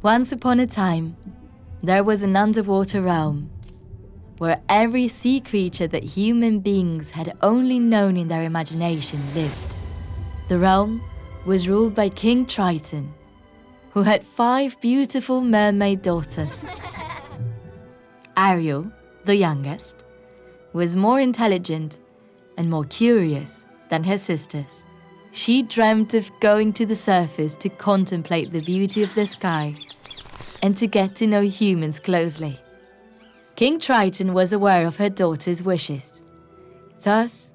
Once upon a time, there was an underwater realm where every sea creature that human beings had only known in their imagination lived. The realm was ruled by King Triton, who had 5 beautiful mermaid daughters. Ariel, the youngest, was more intelligent and more curious than her sisters. She dreamt of going to the surface to contemplate the beauty of the sky and to get to know humans closely. King Triton was aware of her daughter's wishes. Thus,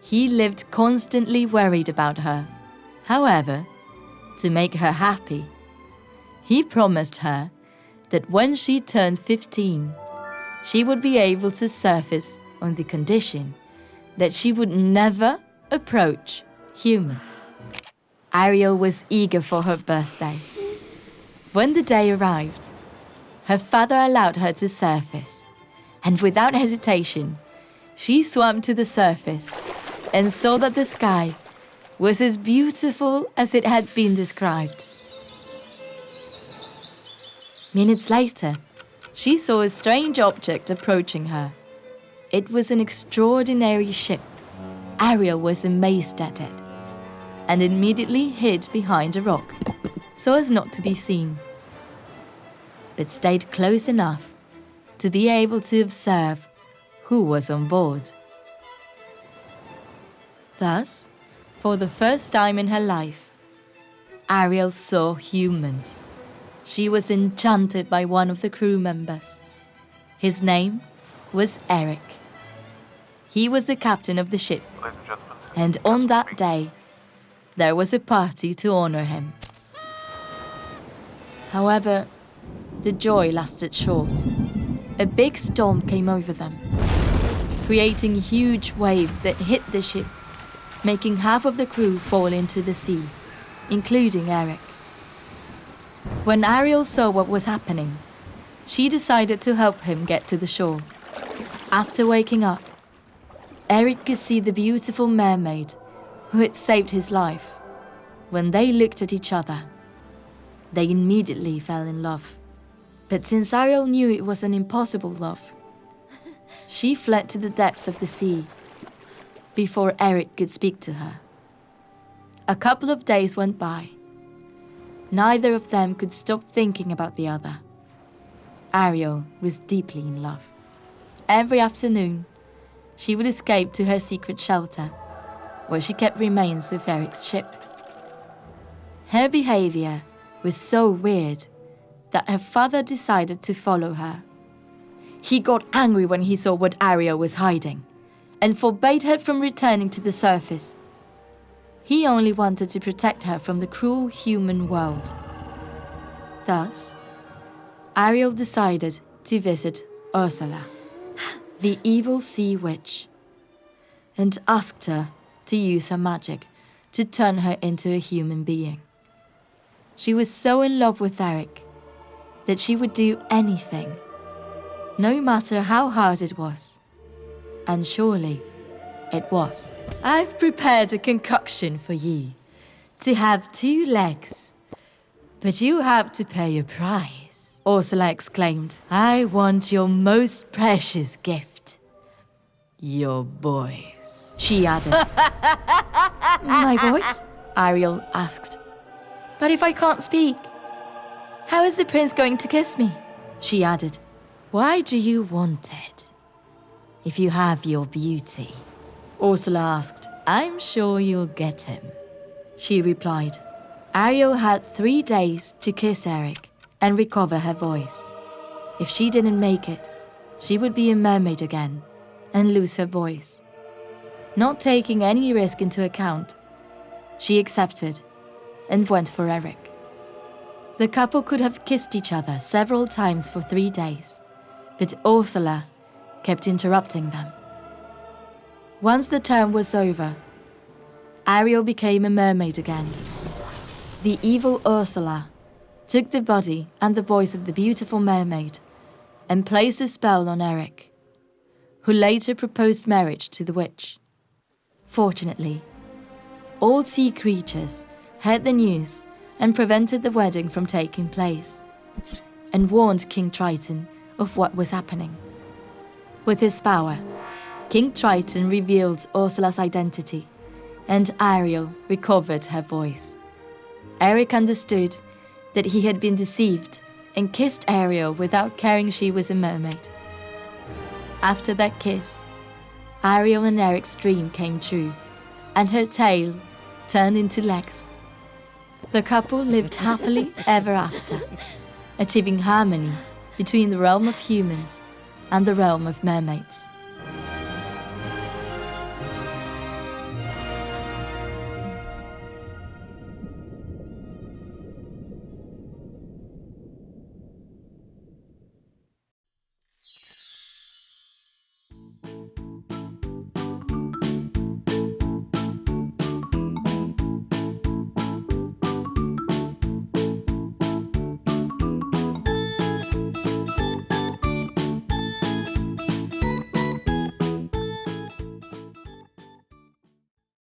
he lived constantly worried about her. However, to make her happy, he promised her that when she turned 15, she would be able to surface on the condition that she would never approach humans. Ariel was eager for her birthday. When the day arrived, her father allowed her to surface, and without hesitation, she swam to the surface and saw that the sky was as beautiful as it had been described. Minutes later, she saw a strange object approaching her. It was an extraordinary ship. Ariel was amazed at it and immediately hid behind a rock so as not to be seen, but stayed close enough to be able to observe who was on board. Thus, for the first time in her life, Ariel saw humans. She was enchanted by one of the crew members. His name was Eric. He was the captain of the ship, and on that day, there was a party to honor him. However, the joy lasted short. A big storm came over them, creating huge waves that hit the ship, making half of the crew fall into the sea, including Eric. When Ariel saw what was happening, she decided to help him get to the shore. After waking up, Eric could see the beautiful mermaid who had saved his life. When they looked at each other, they immediately fell in love. But since Ariel knew it was an impossible love, she fled to the depths of the sea before Eric could speak to her. A couple of days went by. Neither of them could stop thinking about the other. Ariel was deeply in love. Every afternoon, she would escape to her secret shelter, where she kept remains of Eric's ship. Her behavior was so weird that her father decided to follow her. He got angry when he saw what Ariel was hiding and forbade her from returning to the surface. He only wanted to protect her from the cruel human world. Thus, Ariel decided to visit Ursula, the evil sea witch, and asked her to use her magic to turn her into a human being. She was so in love with Eric that she would do anything, no matter how hard it was. And surely it was. I've prepared a concoction for you to have 2 legs, but you have to pay a price, Ursula exclaimed. I want your most precious gift. Your boys, she added. My boys? Ariel asked. But if I can't speak, how is the prince going to kiss me? She added. Why do you want it? If you have your beauty, Ursula asked. I'm sure you'll get him, she replied. Ariel had 3 days to kiss Eric and recover her voice. If she didn't make it, she would be a mermaid again and lose her voice. Not taking any risk into account, she accepted and went for Eric. The couple could have kissed each other several times for 3 days, but Ursula kept interrupting them. Once the term was over, Ariel became a mermaid again. The evil Ursula took the body and the voice of the beautiful mermaid and placed a spell on Eric, who later proposed marriage to the witch. Fortunately, all sea creatures heard the news and prevented the wedding from taking place. and warned King Triton of what was happening. With his power, King Triton revealed Ursula's identity, and Ariel recovered her voice. Eric understood that he had been deceived and kissed Ariel without caring she was a mermaid. After that kiss, Ariel and Eric's dream came true, and her tail turned into legs. The couple lived happily ever after, achieving harmony between the realm of humans and the realm of mermaids.